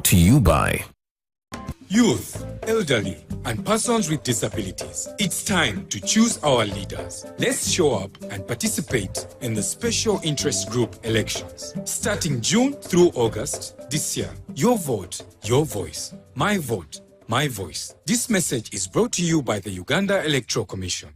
Brought to you by youth, elderly, and persons with disabilities. It's time to choose our leaders. Let's show up and participate in the Special Interest Group elections. Starting June through August this year. Your vote, your voice. My vote, my voice. This message is brought to you by the Uganda Electoral Commission.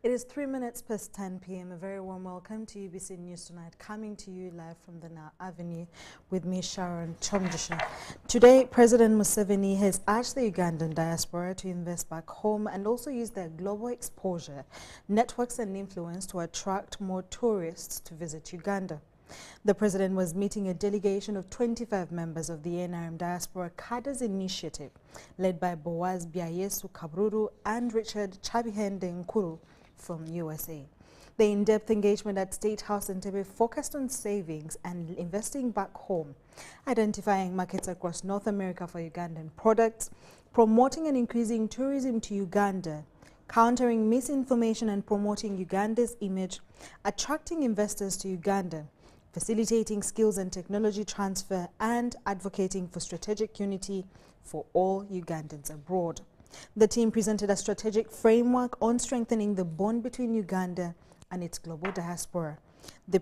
It is 3 minutes past 10 p.m. A very warm welcome to UBC News Tonight, coming to you live from the Now Avenue with me, Sharon Kyomugisha. Today, President Museveni has asked the Ugandan diaspora to invest back home and also use their global exposure, networks and influence to attract more tourists to visit Uganda. The president was meeting a delegation of 25 members of the NRM Diaspora Cadres Initiative, led by Boaz Biayesu Kabruru and Richard Chabihende Nkuru from USA. The in-depth engagement at State House in Entebbe focused on savings and investing back home, identifying markets across North America for Ugandan products, promoting and increasing tourism to Uganda, countering misinformation and promoting Uganda's image, attracting investors to Uganda, facilitating skills and technology transfer, and advocating for strategic unity for all Ugandans abroad. The team presented a strategic framework on strengthening the bond between Uganda and its global diaspora. The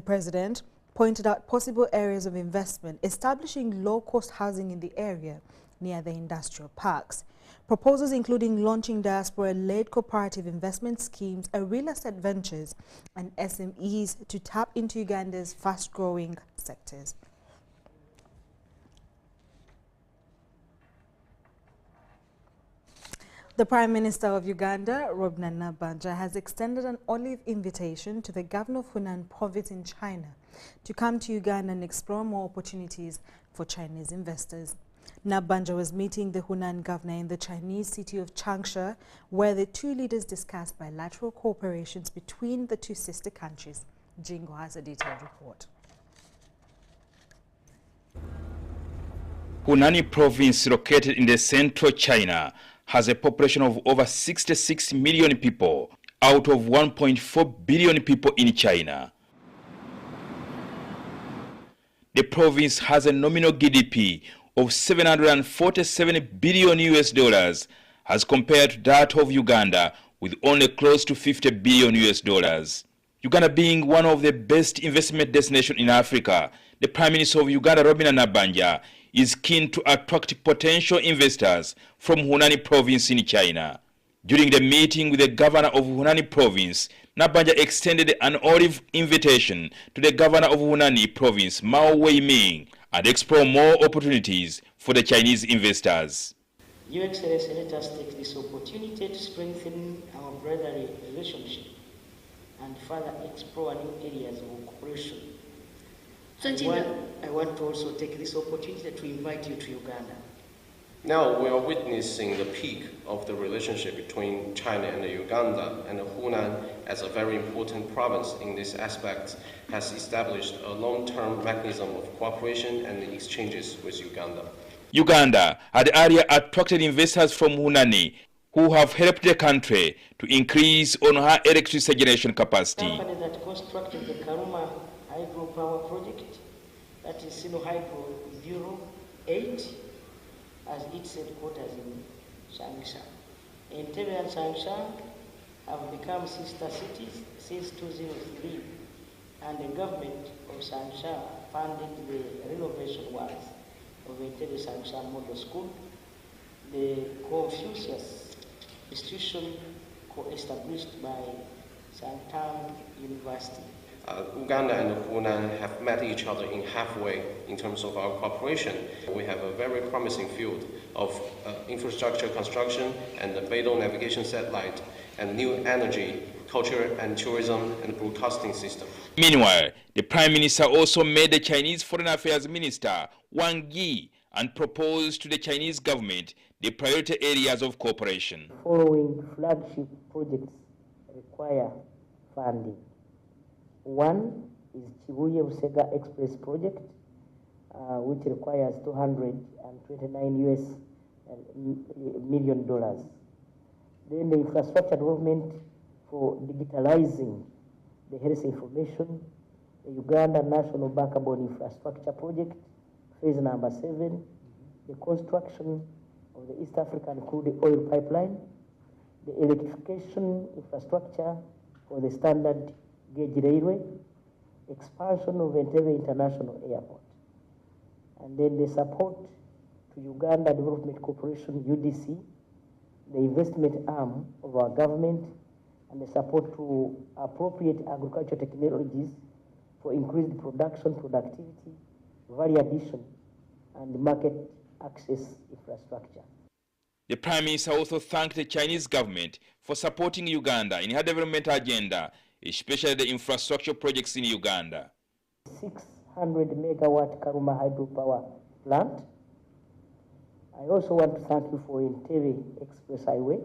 president pointed out possible areas of investment, establishing low-cost housing in the area near the industrial parks. Proposals including launching diaspora-led cooperative investment schemes, real estate ventures, and SMEs to tap into Uganda's fast-growing sectors. The Prime Minister of Uganda, Robert Nabanja, has extended an olive invitation to the governor of Hunan province in China to come to Uganda and explore more opportunities for Chinese investors. Nabanja was meeting the Hunan governor in the Chinese city of Changsha, where the two leaders discussed bilateral cooperations between the two sister countries. Jingo has a detailed report. Hunan province, located in the central China, has a population of over 66 million people out of 1.4 billion people in China. The province has a nominal GDP of 747 billion US dollars as compared to that of Uganda with only close to 50 billion US dollars. Uganda being one of the best investment destinations in Africa, the Prime Minister of Uganda, Robert Nabanja, is keen to attract potential investors from Hunan province in China. During the meeting with the governor of Hunan province, Nabanja extended an olive invitation to the governor of Hunan province, Mao Wei-ming, and explore more opportunities for the Chinese investors. Your Excellency, let us take this opportunity to strengthen our brotherly relationship and further explore new areas of cooperation. I want to also take this opportunity to invite you to Uganda. Now we are witnessing the peak of the relationship between China and Uganda, and Hunan, as a very important province in this aspect, has established a long-term mechanism of cooperation and exchanges with Uganda. Uganda had earlier attracted investors from Hunan who have helped the country to increase on her electricity generation capacity. The company that constructed the Karuma hydropower project, that is Sino Hydro Bureau 8, as its headquarters in Changsha. Entebbe and Changsha have become sister cities since 2003, and the government of Changsha funded the renovation works of Entebbe Changsha Model School, the Confucius institution co-established by Shantam University. Uganda and Hunan have met each other in halfway in terms of our cooperation. We have a very promising field of infrastructure construction and the Beidou navigation satellite and new energy, culture and tourism and broadcasting system. Meanwhile, the Prime Minister also met the Chinese Foreign Affairs Minister Wang Yi and proposed to the Chinese government the priority areas of cooperation. Following flagship projects require funding. One is Chibuye Busega Express project, which requires $229 million. Then the infrastructure development for digitalizing the health information, the Uganda National Backbone Infrastructure Project, phase number 7, the construction of the East African crude oil pipeline, the electrification infrastructure for the standard gauge railway, expansion of Entebbe International Airport, and then the support to Uganda Development Corporation, UDC, the investment arm of our government, and the support to appropriate agricultural technologies for increased production, productivity, value addition, and market access infrastructure. The Prime Minister also thanked the Chinese government for supporting Uganda in her development agenda, especially the infrastructure projects in Uganda. 600 megawatt Karuma hydropower plant. I also want to thank you for Entebbe Express Highway,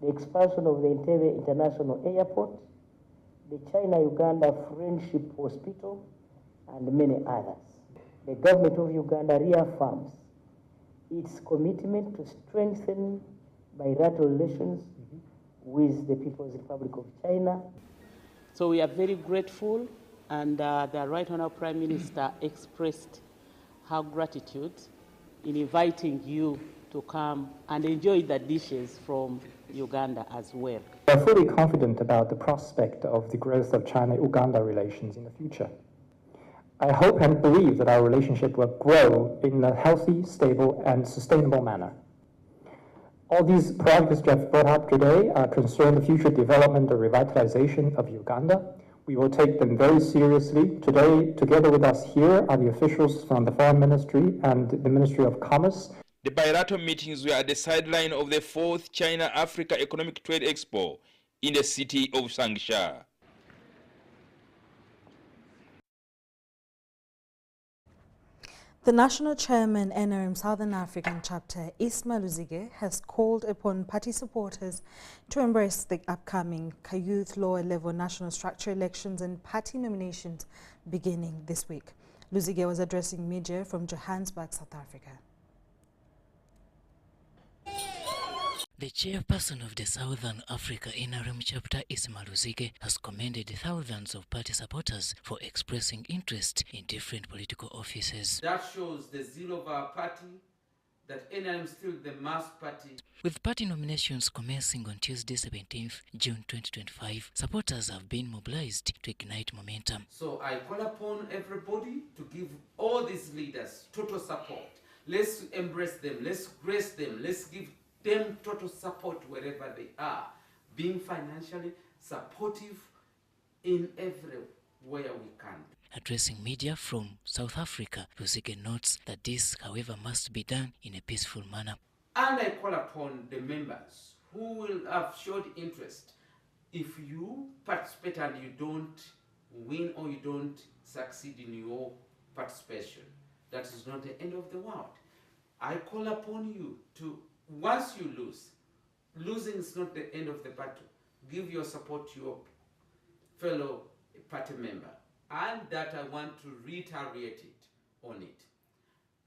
the expansion of the Entebbe International Airport, the China-Uganda Friendship Hospital, and many others. The government of Uganda reaffirms its commitment to strengthen bilateral relations with the People's Republic of China. So we are very grateful, and the Right Honourable Prime Minister expressed her gratitude in inviting you to come and enjoy the dishes from Uganda as well. We are fully confident about the prospect of the growth of China-Uganda relations in the future. I hope and believe that our relationship will grow in a healthy, stable, and sustainable manner. All these projects you have brought up today concern the future development or revitalization of Uganda. We will take them very seriously. Today, together with us here are the officials from the Foreign Ministry and the Ministry of Commerce. The bilateral meetings were at the sideline of the 4th China-Africa Economic Trade Expo in the city of Changsha. The National Chairman, NRM Southern African Chapter, Isma Luzige, has called upon party supporters to embrace the upcoming Youth Lower Level National Structure elections and party nominations beginning this week. Luzige was addressing media from Johannesburg, South Africa. The chairperson of the Southern Africa NRM chapter, Isma Luzige, has commended thousands of party supporters for expressing interest in different political offices. That shows the zeal of our party, that NRM is still the mass party. With party nominations commencing on Tuesday, 17th June 2025, supporters have been mobilized to ignite momentum. So I call upon everybody to give all these leaders total support. Let's embrace them, let's grace them, let's give them total support wherever they are, being financially supportive in everywhere we can. Addressing media from South Africa, Luzige notes that this, however, must be done in a peaceful manner. And I call upon the members who will have showed interest. If you participate and you don't win or you don't succeed in your participation, that is not the end of the world. I call upon you to, once you lose, losing is not the end of the battle. Give your support to your fellow party member. And that I want to reiterate it on it.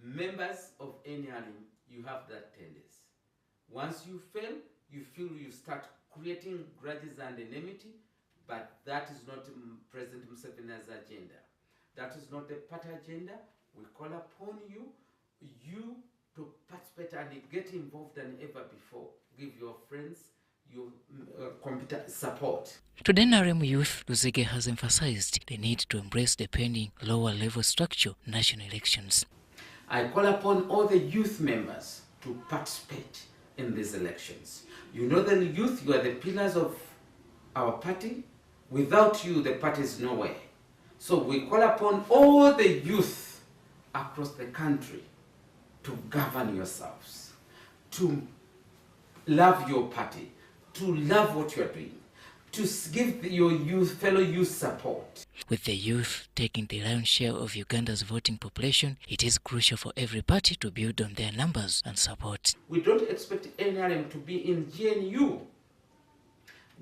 Members of NRM, you have that tendency. Once you fail, you feel you start creating grudges and enmity, but that is not President Museveni's agenda. That is not the party agenda. We call upon you to participate and get involved than ever before. Give your friends your competent support. To the NRM youth, Luzige has emphasized the need to embrace the pending lower level structure national elections. I call upon all the youth members to participate in these elections. You know, the youth, you are the pillars of our party. Without you, the party is nowhere. So we call upon all the youth across the country to govern yourselves, to love your party, to love what you are doing, to give your youth, fellow youth support. With the youth taking the lion's share of Uganda's voting population, it is crucial for every party to build on their numbers and support. We don't expect NRM to be in GNU,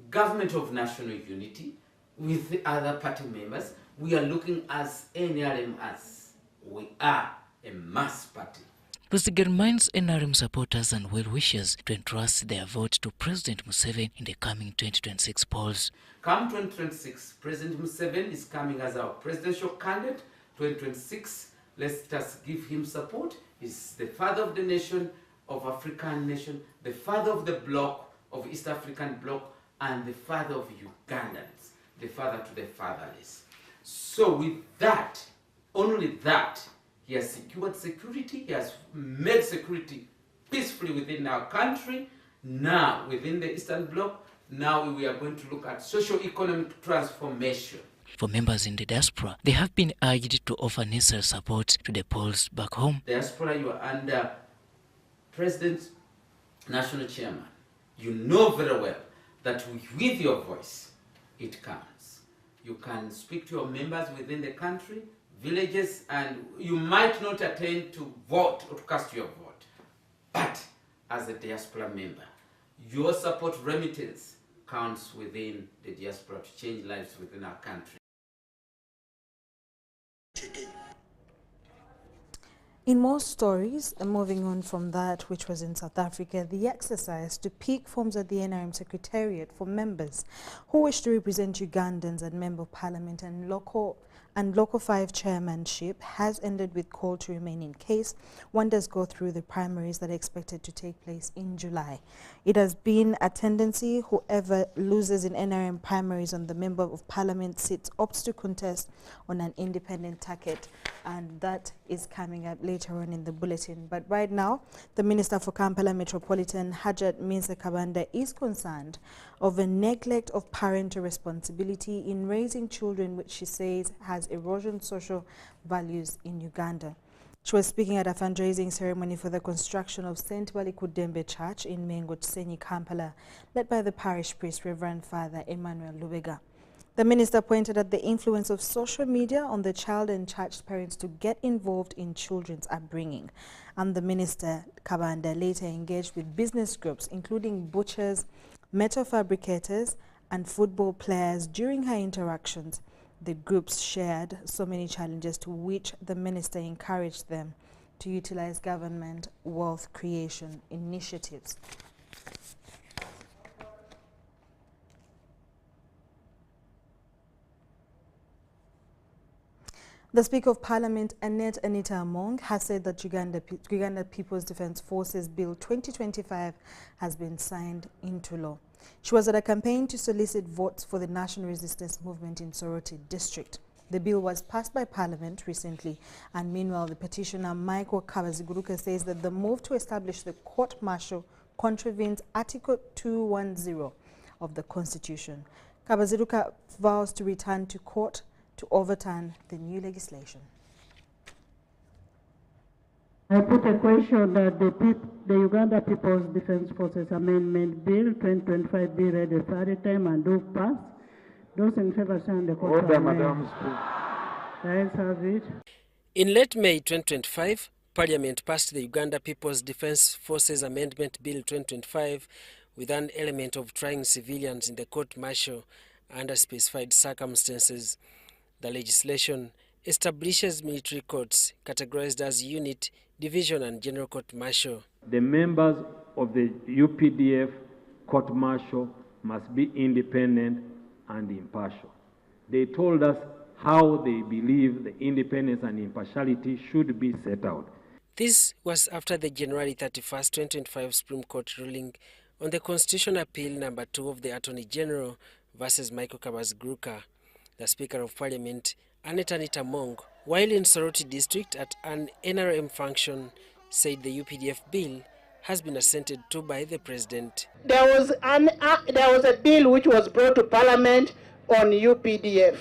Government of National Unity, with the other party members. We are looking as NRM as We are a mass party. President reminds NRM supporters and well-wishers to entrust their vote to President Museveni in the coming 2026 polls. Come 2026, President Museveni is coming as our presidential candidate. 2026, let us give him support. He's the father of the nation, of African nation, the father of the bloc, of East African bloc, and the father of Ugandans, the father to the fatherless. So with that, only that, he has secured security, he has made security peacefully within our country, now within the Eastern Bloc. Now we are going to look at socio-economic transformation. For members in the diaspora, they have been urged to offer necessary support to the polls back home. Diaspora, you are under President, National Chairman. You know very well that with your voice, it counts. You can speak to your members within the country, villages, and you might not attain to vote or to cast your vote. But as a diaspora member, your support remittance counts within the diaspora to change lives within our country. In most stories, moving on from that which was in South Africa, the exercise to pick forms at the NRM Secretariat for members who wish to represent Ugandans at Member of Parliament and Local 5 chairmanship has ended with call to remain in case one does go through the primaries that are expected to take place in July. It has been a tendency whoever loses in NRM primaries on the Member of Parliament seats opts to contest on an independent ticket, and that is coming up later on in the bulletin. But right now, the Minister for Kampala Metropolitan, Hajat Minsa Kabanda, is concerned of a neglect of parental responsibility in raising children, which she says has erosion social values in Uganda. She was speaking at a fundraising ceremony for the construction of St. Balikudembe Church in Mengo Tsenyi, Kampala, led by the parish priest, Reverend Father Emmanuel Lubega. The minister pointed at the influence of social media on the child and charged parents to get involved in children's upbringing. And the minister, Kabanda, later engaged with business groups, including butchers, metal fabricators, and football players during her interactions. The groups shared so many challenges to which the minister encouraged them to utilize government wealth creation initiatives. The Speaker of Parliament, Annette Anita Among, has said that Uganda People's Defence Forces Bill 2025 has been signed into law. She was at a campaign to solicit votes for the National Resistance Movement in Soroti District. The bill was passed by Parliament recently, and meanwhile the petitioner Michael Kabaziguruka says that the move to establish the court-martial contravenes Article 210 of the Constitution. Kabaziguruka vows to return to court to overturn the new legislation. I put a question that the Uganda People's Defence Forces Amendment Bill 2025 be read a third time and do pass. Those in favor stand the court. Order, Madam Speaker. The ayes have it. In late May 2025, Parliament passed the Uganda People's Defence Forces Amendment Bill 2025 with an element of trying civilians in the court-martial under specified circumstances. The legislation establishes military courts categorized as unit, division and general court-martial. The members of the UPDF court-martial must be independent and impartial. They told us how they believe the independence and impartiality should be set out. This was after the January 31st, 2025 Supreme Court ruling on the Constitutional Appeal number 2 of the Attorney General versus Michael Kabaziguruka. The Speaker of Parliament, Annette Anita Among, while in Soroti District at an NRM function, said the UPDF bill has been assented to by the President. There was a bill which was brought to Parliament on UPDF.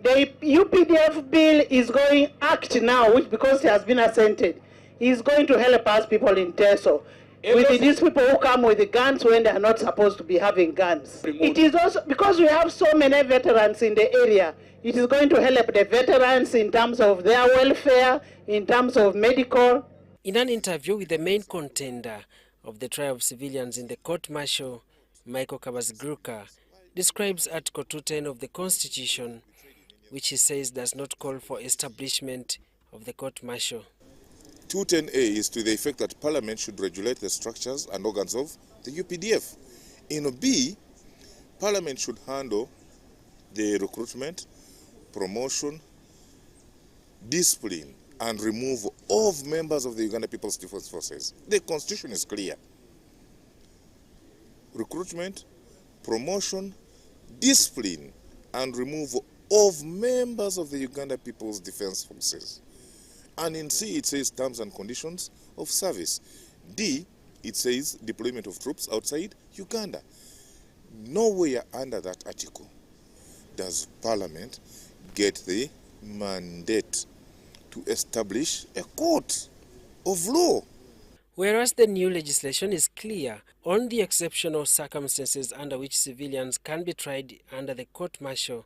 The UPDF bill is going act now, which because it has been assented, is going to help us people in Teso. With these people who come with the guns when they are not supposed to be having guns. It is also because we have so many veterans in the area, it is going to help the veterans in terms of their welfare, in terms of medical. In an interview with the main contender of the trial of civilians in the court-martial, Michael Kabaziguruka describes Article 210 of the Constitution, which he says does not call for establishment of the court-martial. 210A is to the effect that Parliament should regulate the structures and organs of the UPDF. In B, Parliament should handle the recruitment, promotion, discipline, and removal of members of the Uganda People's Defence Forces. The Constitution is clear. Recruitment, promotion, discipline, and removal of members of the Uganda People's Defence Forces. And in C, it says terms and conditions of service. D, it says deployment of troops outside Uganda. Nowhere under that article does Parliament get the mandate to establish a court of law. Whereas the new legislation is clear on the exceptional circumstances under which civilians can be tried under the court-martial,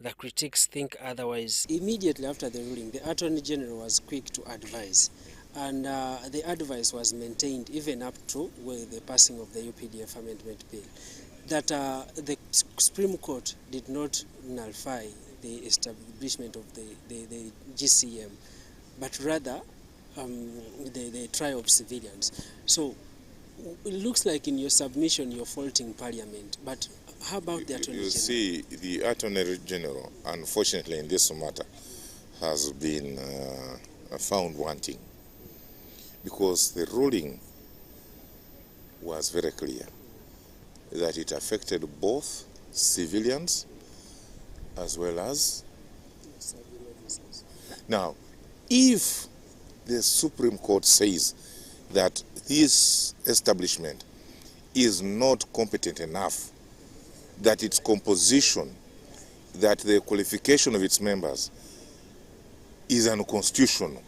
the critics think otherwise. Immediately after the ruling, the Attorney General was quick to advise, and the advice was maintained even up to the passing of the UPDF amendment bill, that the Supreme Court did not nullify the establishment of the GCM, but rather the trial of civilians. So it looks like in your submission you're faulting Parliament, but how about the Attorney General? You see, the Attorney General, unfortunately in this matter, has been found wanting, because the ruling was very clear that it affected both civilians as well as... Now, if the Supreme Court says that this establishment is not competent enough, that its composition, that the qualification of its members is unconstitutional,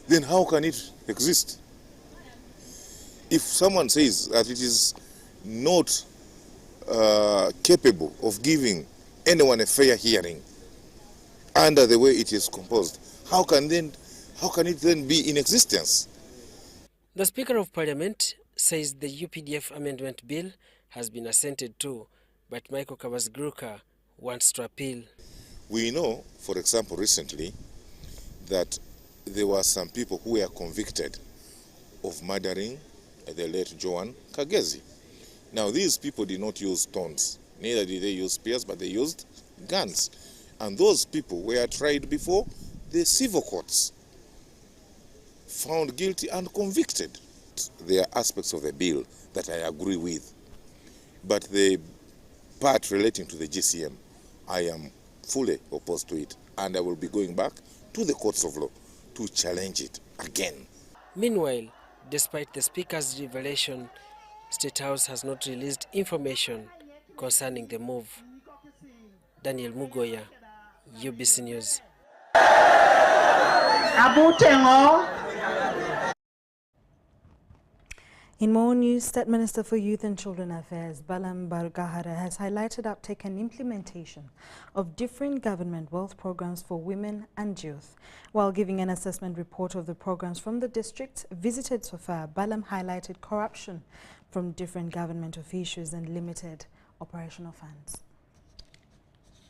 then how can it exist? If someone says that it is not capable of giving anyone a fair hearing under the way it is composed, how can it then be in existence? The Speaker of Parliament says the UPDF amendment bill has been assented to, but Michael Kabaziguruka wants to appeal. We know, for example, recently, that there were some people who were convicted of murdering the late Joan Kagezi. Now, these people did not use stones, neither did they use spears, but they used guns. And those people were tried before the civil courts, found guilty and convicted. There are aspects of the bill that I agree with, but the part relating to the GCM, I am fully opposed to it, and I will be going back to the courts of law to challenge it again. Meanwhile, despite the Speaker's revelation, State House has not released information concerning the move. Daniel Mugoya, UBC News. In more news, State Minister for Youth and Children Affairs, Balam Bargahara, has highlighted uptake and implementation of different government wealth programs for women and youth. While giving an assessment report of the programs from the districts visited so far, Balam highlighted corruption from different government officials and limited operational funds.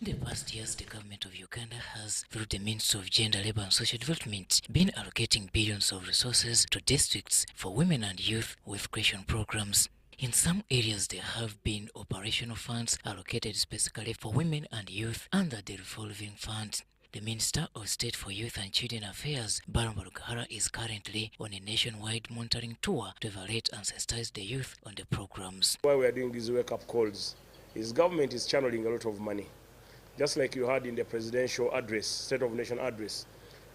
In the past years, the government of Uganda has, through the Ministry of Gender, Labour and Social Development, been allocating billions of resources to districts for women and youth with creation programs. In some areas, there have been operational funds allocated specifically for women and youth under the revolving fund. The Minister of State for Youth and Children Affairs, Balam Bargahara, is currently on a nationwide monitoring tour to evaluate and sensitize the youth on the programs. Why we are doing these wake-up calls is government is channeling a lot of money. Just like you heard in the presidential address, State of Nation address,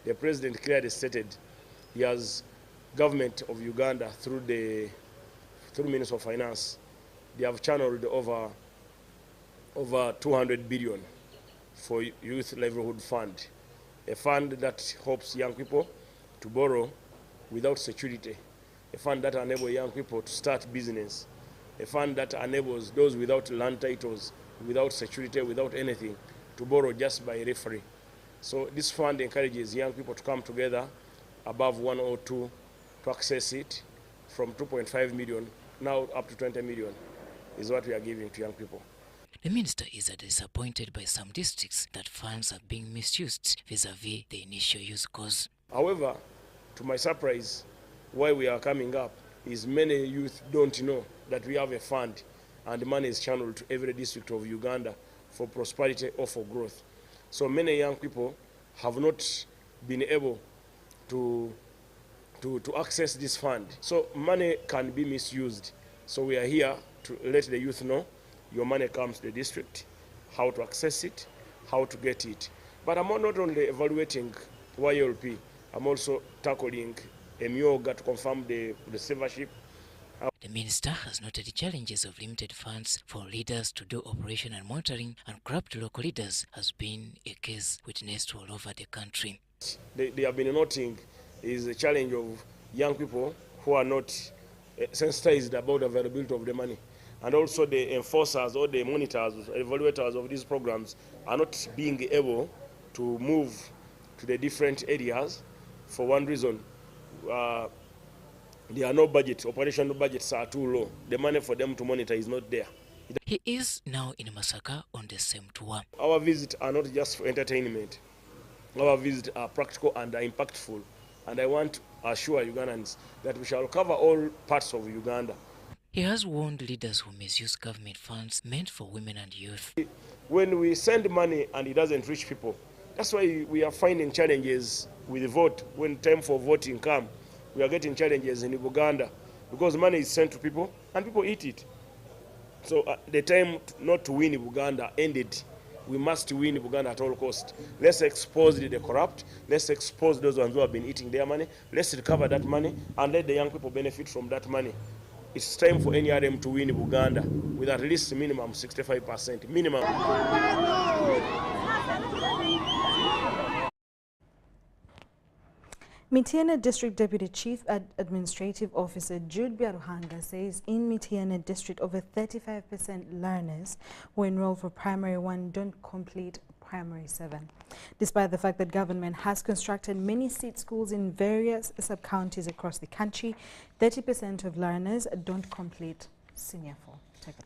the president clearly stated he has government of Uganda through Minister of Finance. They have channeled over 200 billion for Youth Livelihood Fund, a fund that helps young people to borrow without security, a fund that enables young people to start business, a fund that enables those without land titles, without security, without anything, to borrow just by referee. So this fund encourages young people to come together above 102 to access it, from 2.5 million now up to 20 million is what we are giving to young people. The minister is disappointed by some districts that funds are being misused vis-a-vis the initial use cause. However, to my surprise, why we are coming up is many youth don't know that we have a fund and the money is channeled to every district of Uganda for prosperity or for growth. So many young people have not been able to access this fund. So money can be misused. So we are here to let the youth know your money comes to the district, how to access it, how to get it. But I'm not only evaluating YLP, I'm also tackling MIOGA to confirm the receivership. The minister has noted the challenges of limited funds for leaders to do operational monitoring, and corrupt local leaders has been a case witnessed all over the country. They have been noting is the challenge of young people who are not sensitized about the availability of the money. And also the enforcers or the monitors, evaluators of these programs are not being able to move to the different areas for one reason. There are no budget, operational budgets are too low. The money for them to monitor is not there. He is now in Masaka on the same tour. Our visits are not just for entertainment. Our visits are practical and are impactful. And I want to assure Ugandans that we shall cover all parts of Uganda. He has warned leaders who misuse government funds meant for women and youth. When we send money and it doesn't reach people, that's why we are finding challenges with the vote. When time for voting comes, we are getting challenges in Uganda because money is sent to people and people eat it. So the time not to win Uganda ended. We must win Uganda at all costs. Let's expose the corrupt. Let's expose those ones who have been eating their money. Let's recover that money and let the young people benefit from that money. It's time for NRM to win Uganda with at least minimum 65%. Minimum. Mityana District Deputy Chief Administrative Officer Jude Byaruhanga says in Mityana District over 35% learners who enroll for Primary 1 don't complete Primary 7. Despite the fact that government has constructed many seed schools in various sub-counties across the country, 30% of learners don't complete Senior 4. Take a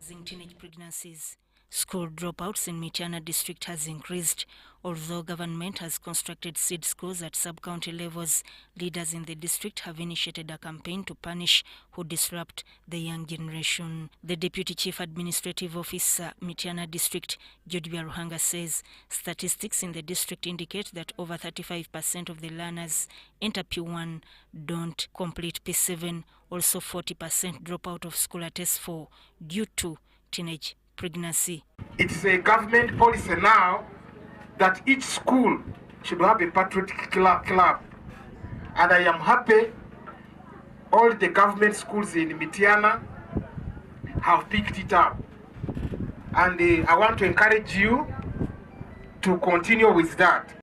look. Teenage pregnancies. School dropouts in Mityana district has increased. Although government has constructed seed schools at sub-county levels, leaders in the district have initiated a campaign to punish who disrupt the young generation. The Deputy Chief Administrative Officer, Mityana District, Jude Byaruhanga, says statistics in the district indicate that over 35% of the learners enter P1 don't complete P7. Also 40% drop out of school at S4 due to teenage pregnancy. It's a government policy now that each school should have a patriotic club. And I am happy all the government schools in Mityana have picked it up. And I want to encourage you to continue with that.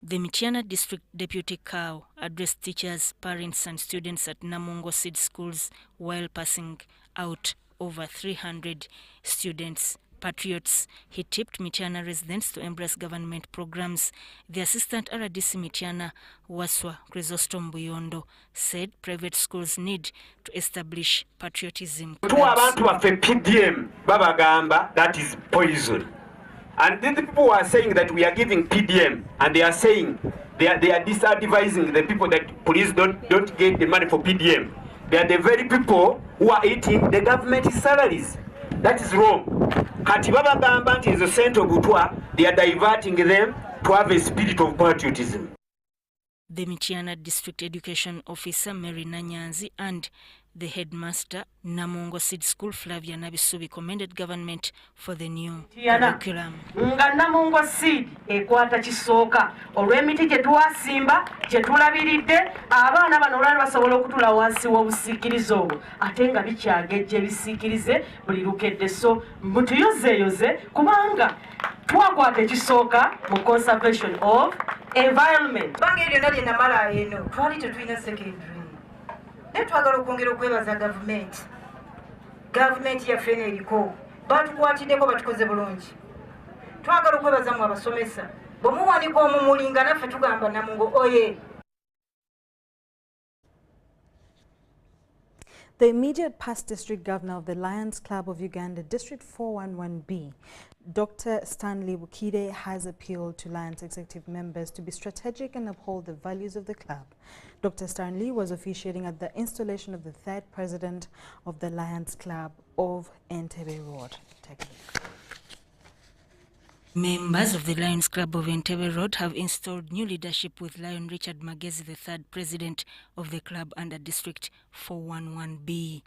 The Mityana District Deputy Cow addressed teachers, parents and students at Namungo Seed Schools while passing out over 300 students. Patriots. He tipped Mityana residents to embrace government programs. The Assistant RDC Mityana, Waswa Chrysostom Buyondo, said private schools need to establish patriotism clubs. PDM, Babagamba, that is poison. And then the people are saying that we are giving PDM, and they are saying they are disadvising the people that police don't get the money for PDM. They are the very people who are eating the government salaries. That is wrong. Katibaba Gamba is a center Gutwa, they are diverting them to have a spirit of patriotism. The Mityana District Education Officer Mary Nanyanzi and the headmaster Namungo Seed School Flavia Nabisubi commended government for the new curriculum. Nga Namungo Seed ekwata kisoka olw'emiti gye twasimba gye tulabiridde abaana bano olwali basobola okutula wansi w'obusiikirize obwo ate nga bikyagejja ebisiikirize buli lukedde, so mutuyozeeyoze kubanga twakwata ekisooka mu conservation of environment. Bange eryo nalye namala eno twali tetulina secondary. Netwagala okwongera okwebaza gavumenti yaffe n'eriko batukwatiddeko batukoze bulungi. Twagala okwebaza mu abasomesa bwe muwanika omumuli nga naffe tugamba Namungo oye. The immediate past district governor of the Lions Club of Uganda, District 411B, Dr. Stanley Bukide, has appealed to Lions executive members to be strategic and uphold the values of the club. Dr. Stanley was officiating at the installation of the third president of the Lions Club of Entebbe Road. Take a look. Members of the Lions Club of Entebbe Road have installed new leadership with Lion Richard Magezi, the third president of the club under District 411B.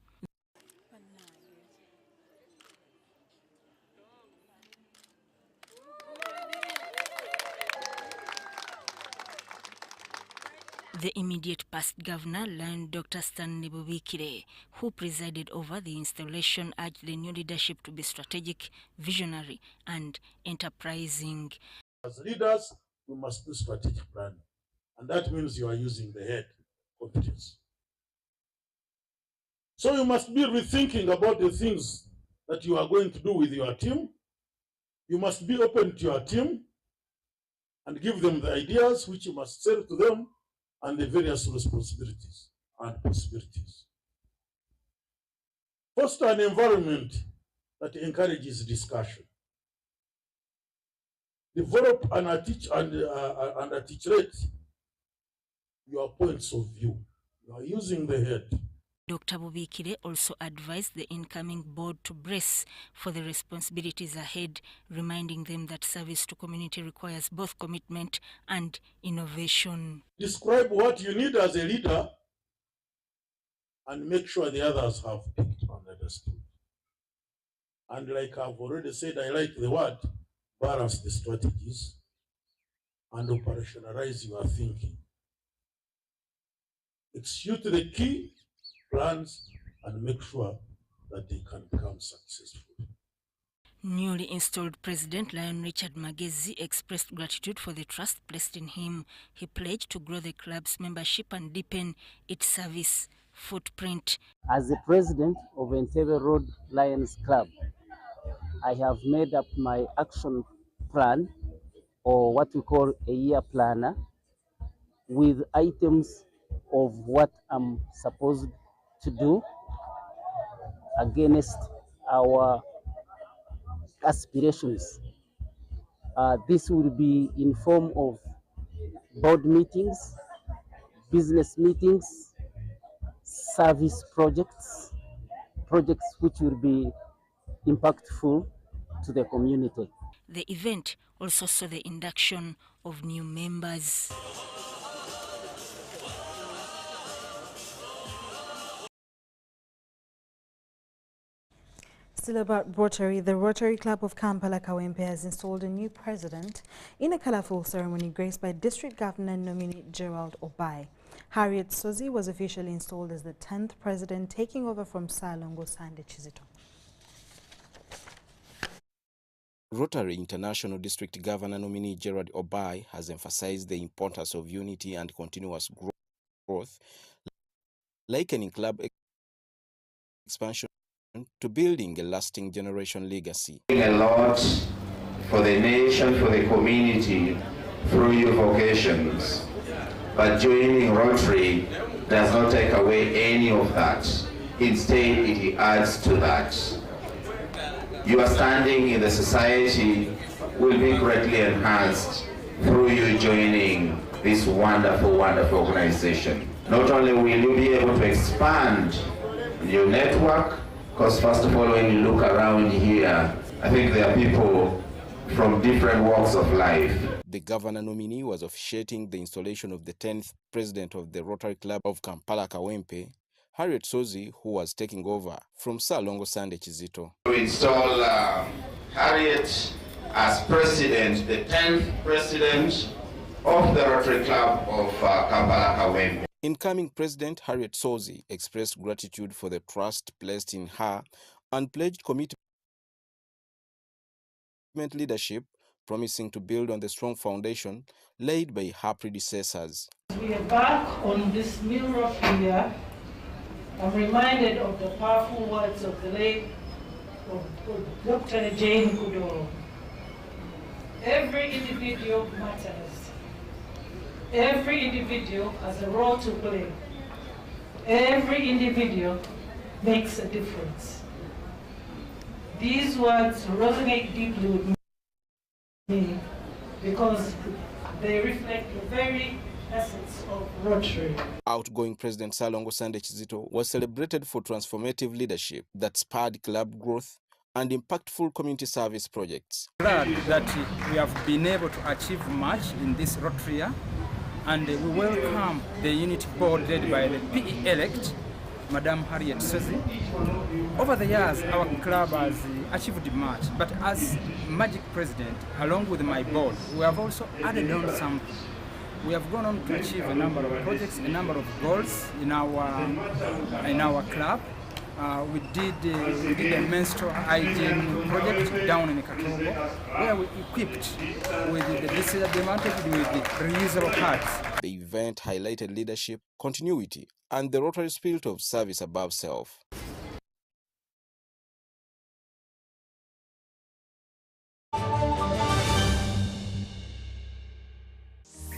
The immediate past governor, Lion Dr. Stanley Bukide, who presided over the installation, urged the new leadership to be strategic, visionary, and enterprising. As leaders, we must do strategic planning, and that means you are using the head competence. So you must be rethinking about the things that you are going to do with your team. You must be open to your team and give them the ideas which you must sell to them and the various responsibilities and possibilities. Foster an environment that encourages discussion. Develop and articulate your points of view. You are using the head. Dr. Bukide also advised the incoming board to brace for the responsibilities ahead, reminding them that service to community requires both commitment and innovation. Describe what you need as a leader and make sure the others have picked and understood. And like I've already said, I like the word, balance the strategies and operationalize your thinking. Execute the key plans and make sure that they can become successful. Newly installed President Lion Richard Magezi expressed gratitude for the trust placed in him. He pledged to grow the club's membership and deepen its service footprint. As the president of Entebbe Road Lions Club, I have made up my action plan, or what we call a year planner, with items of what I'm supposed to do against our aspirations. This will be in form of board meetings, business meetings, service projects which will be impactful to the community. The event also saw the induction of new members. Still about Rotary, the Rotary Club of Kampala Kawempe has installed a new president in a colorful ceremony graced by District Governor nominee Gerald Obai. Harriet Sozi was officially installed as the 10th president, taking over from Salongo Sande Chizito. Rotary International District Governor nominee Gerald Obai has emphasized the importance of unity and continuous growth, likening club expansion to building a lasting generation legacy. A lot for the nation, for the community, through your vocations. But joining Rotary does not take away any of that. Instead, it adds to that. Your standing in the society will be greatly enhanced through you joining this wonderful, wonderful organization. Not only will you be able to expand your network, because first of all, when you look around here, I think there are people from different walks of life. The governor nominee was officiating the installation of the 10th president of the Rotary Club of Kampala Kawempe, Harriet Sozi, who was taking over from Salongo Sande Chizito. We install Harriet as president, the 10th president of the Rotary Club of Kampala Kawempe. Incoming President Harriet Sozi expressed gratitude for the trust placed in her and pledged commitment leadership, promising to build on the strong foundation laid by her predecessors. As we embark on this new rocky year, I'm reminded of the powerful words of the late Dr. Jane Goodall. Every individual matters. Every individual has a role to play. Every individual makes a difference. These words resonate deeply with me because they reflect the very essence of Rotary. Outgoing President Salongo Sande Chizito was celebrated for transformative leadership that spurred club growth and impactful community service projects. Glad that we have been able to achieve much in this Rotary year, and we welcome the unit board led by the PE elect, Madam Harriet Sozi. Over the years, our club has achieved much, but as Magic President, along with my board, we have also added on something. We have gone on to achieve a number of projects, a number of goals in our club. We did a menstrual hygiene project down in Katogo, where we equipped with the disadvantaged with the reusable pads. The event highlighted leadership, continuity, and the Rotary spirit of service above self.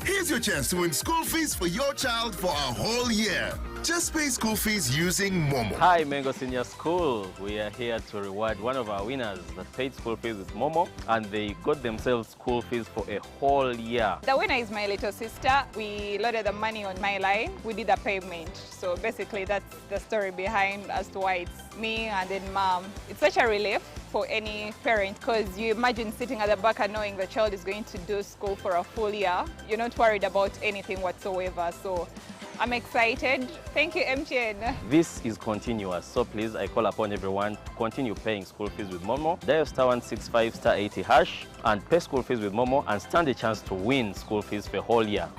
Here's your chance to win school fees for your child for a whole year. Just pay school fees using Momo. Hi, Mengo Senior School. We are here to reward one of our winners that paid school fees with Momo, and they got themselves school fees for a whole year. The winner is my little sister. We loaded the money on my line. We did a payment. So basically that's the story behind as to why it's me and then mom. It's such a relief for any parent, because you imagine sitting at the back and knowing the child is going to do school for a full year. You're not worried about anything whatsoever. So I'm excited. Thank you, MTN. This is continuous, so please, I call upon everyone to continue paying school fees with Momo. Dial *165 *80# and pay school fees with Momo and stand a chance to win school fees for a whole year.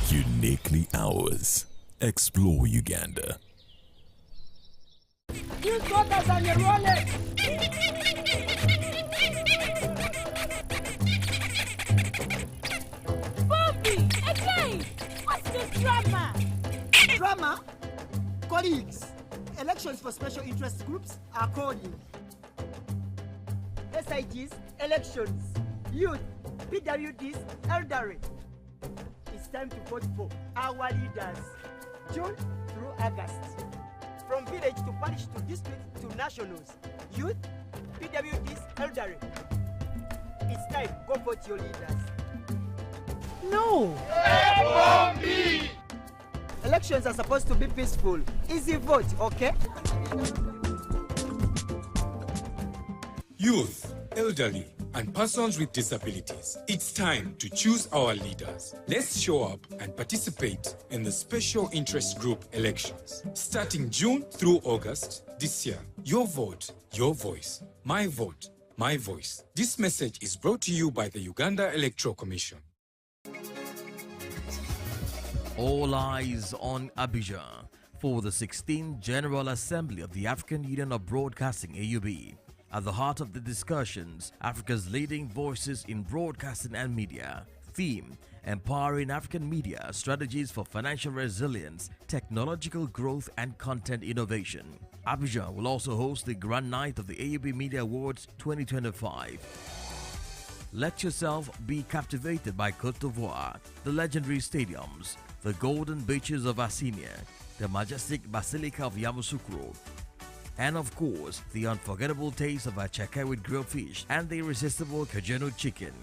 Uniquely ours. Explore Uganda. You got us on your wallet. Bobby, again! What's this drama? Drama? Colleagues, elections for special interest groups are calling. SIGs, elections, youth, PWDs, elderly. It's time to vote for our leaders, June through August. From village to parish to district to nationals, youth, PWDs, elderly. It's time, go vote your leaders. No! Elections are supposed to be peaceful. Easy vote, okay? Youth, elderly, and persons with disabilities. It's time to choose our leaders. Let's show up and participate in the special interest group elections. Starting June through August this year. Your vote, your voice. My vote, my voice. This message is brought to you by the Uganda Electoral Commission. All eyes on Abidjan for the 16th General Assembly of the African Union of Broadcasting AUB. At the heart of the discussions, Africa's leading voices in broadcasting and media. Theme: Empowering African Media, Strategies for Financial Resilience, Technological Growth and Content Innovation. Abidjan will also host the Grand Night of the AUB Media Awards 2025. Let yourself be captivated by Côte d'Ivoire, the legendary stadiums, the golden beaches of Assinia, the majestic Basilica of Yamoussoukro, and of course, the unforgettable taste of achaka with grilled fish and the irresistible Kajeno chicken.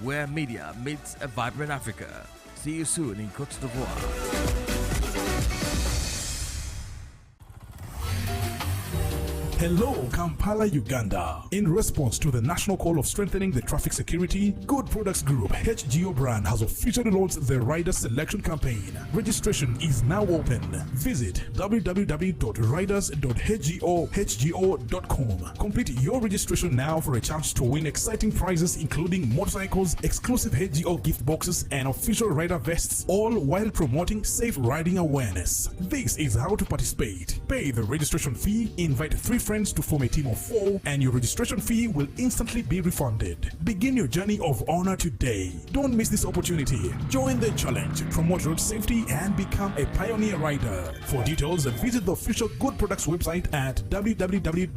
Where media meets a vibrant Africa. See you soon in Côte d'Ivoire. Hello, Kampala, Uganda. In response to the national call of strengthening the traffic security, Good Products Group HGO brand has officially launched the Rider Selection Campaign. Registration is now open. Visit www.riders.hgo.com. Complete your registration now for a chance to win exciting prizes including motorcycles, exclusive HGO gift boxes, and official rider vests, all while promoting safe riding awareness. This is how to participate. Pay the registration fee, invite 3 friends to form a team of 4, and your registration fee will instantly be refunded. Begin your journey of honor today. Don't miss this opportunity. Join the challenge, promote road safety, and become a pioneer rider. For details, visit the official Good Products website at www.hgo.com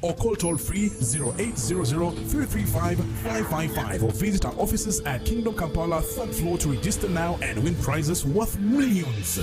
or call toll-free 0800-335-555 or visit our offices at Kingdom Kampala 3rd floor to register now and win prizes worth millions.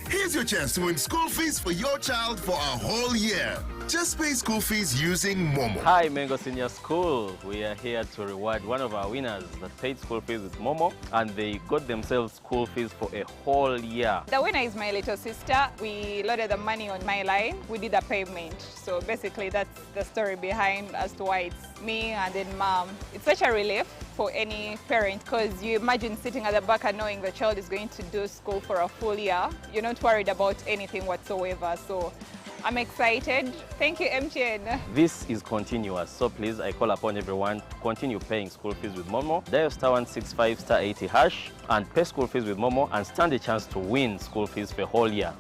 Here's your chance to win school fees for your child for a whole year. Just pay school fees using Momo. Hi, Mengo Senior School. We are here to reward one of our winners that paid school fees with Momo, and they got themselves school fees for a whole year. The winner is my little sister. We loaded the money on my line. We did a payment. So basically that's the story behind as to why it's me and then mom. It's such a relief for any parent because you imagine sitting at the back and knowing the child is going to do school for a full year. You're not worried about anything whatsoever. So I'm excited. Thank you, MTN. This is continuous, so please, I call upon everyone to continue paying school fees with Momo. Dial *165 *80 hash and pay school fees with Momo and stand a chance to win school fees for a whole year.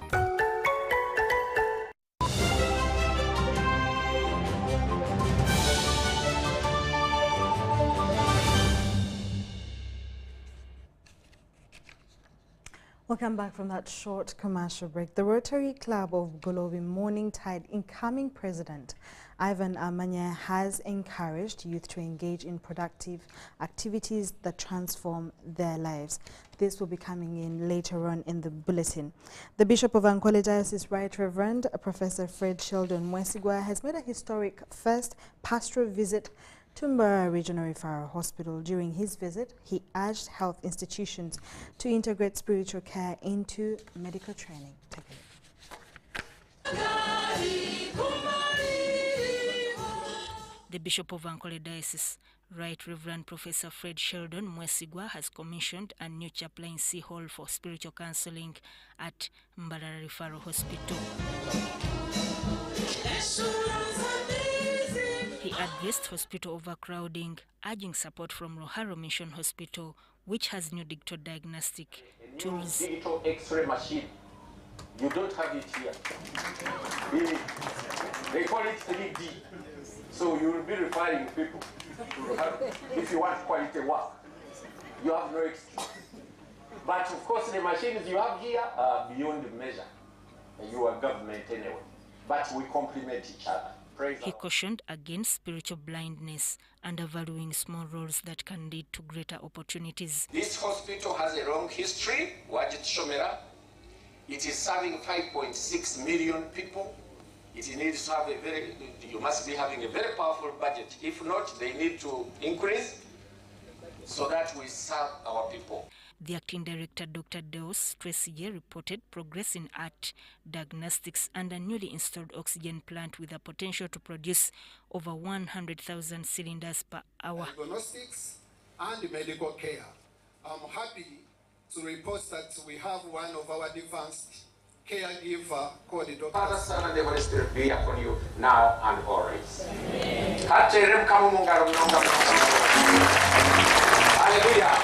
Welcome back from that short commercial break. The Rotary Club of Golobi Morningtide incoming president Ivan Amanya has encouraged youth to engage in productive activities that transform their lives. This will be coming in later on in the bulletin. The Bishop of Ankwale Diocese, Right Reverend Professor Fred Sheldon Mwesigwa, has made a historic first pastoral visit to Mbara Regional Referral Hospital. During his visit, he urged health institutions to integrate spiritual care into medical training. Take a look. The Bishop of Ankwale Diocese, Right Reverend Professor Fred Sheldon Mwesigwa, has commissioned a new chaplaincy hall for spiritual counseling at Mbara Referral Hospital. He addressed hospital overcrowding, urging support from Roharo Mission Hospital, which has new digital diagnostic tools. Digital X-ray machine. You don't have it here. They call it 3D. So you will be referring people to Roharo if you want quality work. You have no excuse. But of course the machines you have here are beyond measure. You are government anyway. But we complement each other. He cautioned against spiritual blindness, undervaluing small roles that can lead to greater opportunities. This hospital has a long history, Wajit Shomera. It is serving 5.6 million people. It needs to have you must be having a very powerful budget. If not, they need to increase so that we serve our people. The acting director, Dr. Deos Tresije, reported progress in art diagnostics and a newly installed oxygen plant with the potential to produce over 100,000 cylinders per hour. Diagnostics and medical care. I'm happy to report that we have one of our advanced caregiver called Dr. Father, Son, and the Holy Spirit be upon you now and always. Hallelujah.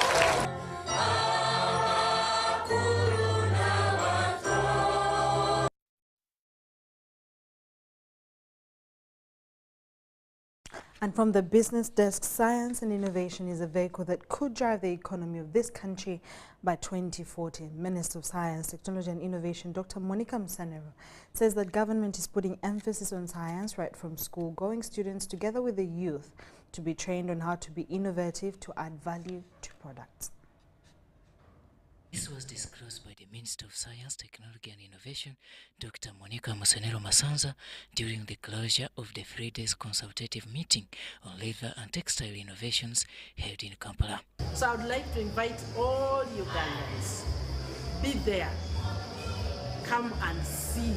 And from the business desk, science and innovation is a vehicle that could drive the economy of this country by 2040. Minister of Science, Technology and Innovation, Dr. Monica Msanero, says that government is putting emphasis on science right from school-going students together with the youth to be trained on how to be innovative to add value to products. This was disclosed by the Minister of Science, Technology and Innovation, Dr. Monica Msanero Masanza, during the closure of the 3 days consultative meeting on leather and textile innovations held in Kampala. So I would like to invite all Ugandans, be there, come and see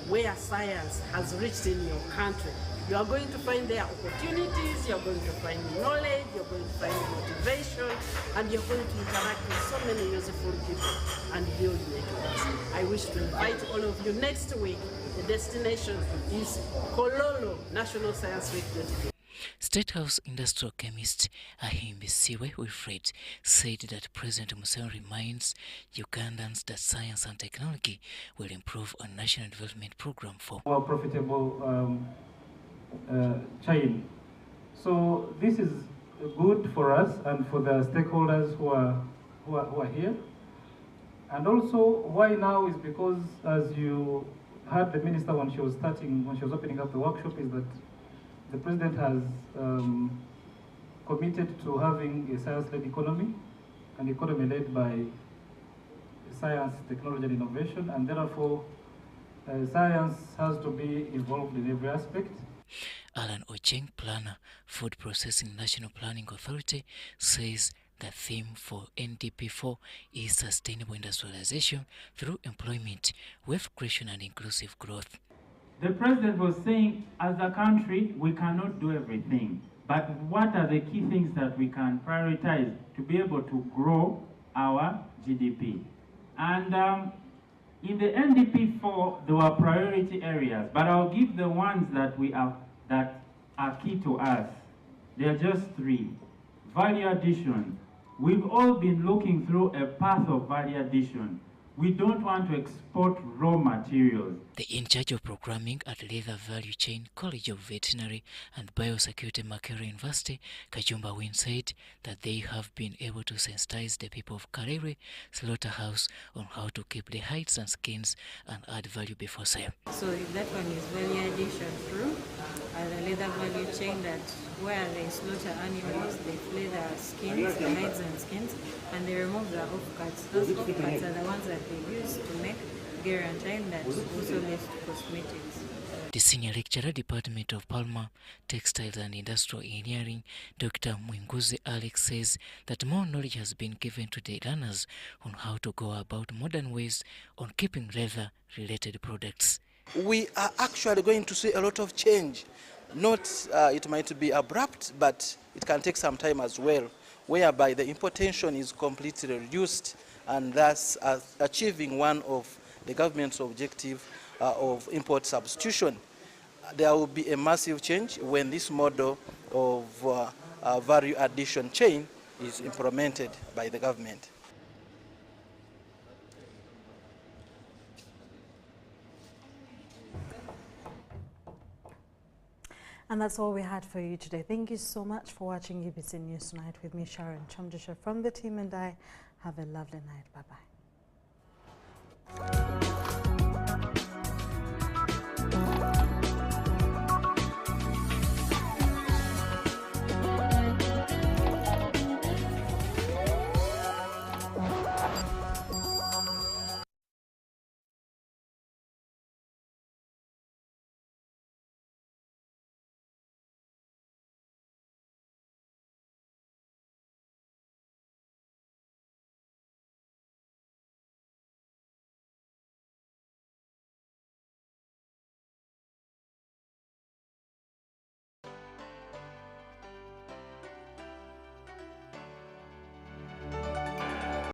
where science has reached in your country. You are going to find there opportunities, you're going to find knowledge, you're going to find motivation, and you're going to interact with so many useful people and build networks. I wish to invite all of you next week. The destination is Kololo National Science Week. State House industrial chemist Ahimbisiwe Wilfred said that President Museveni reminds Ugandans that science and technology will improve a national development program for more profitable chain. So this is good for us and for the stakeholders who are here. And also, why now is because, as you heard the minister when she was opening up the workshop, is that the president has committed to having a science-led economy, an economy led by science, technology, and innovation, and therefore science has to be involved in every aspect. Alan Ocheng, planner, Food Processing National Planning Authority, says the theme for NDP4 is sustainable industrialization through employment, wealth creation, and inclusive growth. The president was saying, as a country, we cannot do everything, but what are the key things that we can prioritize to be able to grow our GDP? And in the NDP4, there were priority areas, but I'll give the ones that are key to us. There are just three. Value addition. We've all been looking through a path of value addition. We don't want to export raw materials. The in charge of programming at Leather Value Chain College of Veterinary and Biosecurity Makerere University, Kajumba Win, said that they have been able to sensitize the people of Karere Slaughterhouse on how to keep the hides and skins and add value before sale. So that one is value addition through the leather value chain, that where they slaughter animals, they flay the skins, the hides and skins, and they remove the offcuts. Those offcuts are the ones that they use to make gear and chain that also leads to cosmetics. The Senior Lecturer, Department of Palmer, Textiles and Industrial Engineering, Dr. Mwinguzi Alex, says that more knowledge has been given to the learners on how to go about modern ways on keeping leather-related products. We are actually going to see a lot of change. Not, it might be abrupt, but it can take some time as well, whereby the importation is completely reduced, and thus achieving one of the government's objective of import substitution. There will be a massive change when this model of value addition chain is implemented by the government. And that's all we had for you today. Thank you so much for watching UBC News Tonight with me, Sharon Kyomugisha, from the team, and I. Have a lovely night. Bye-bye.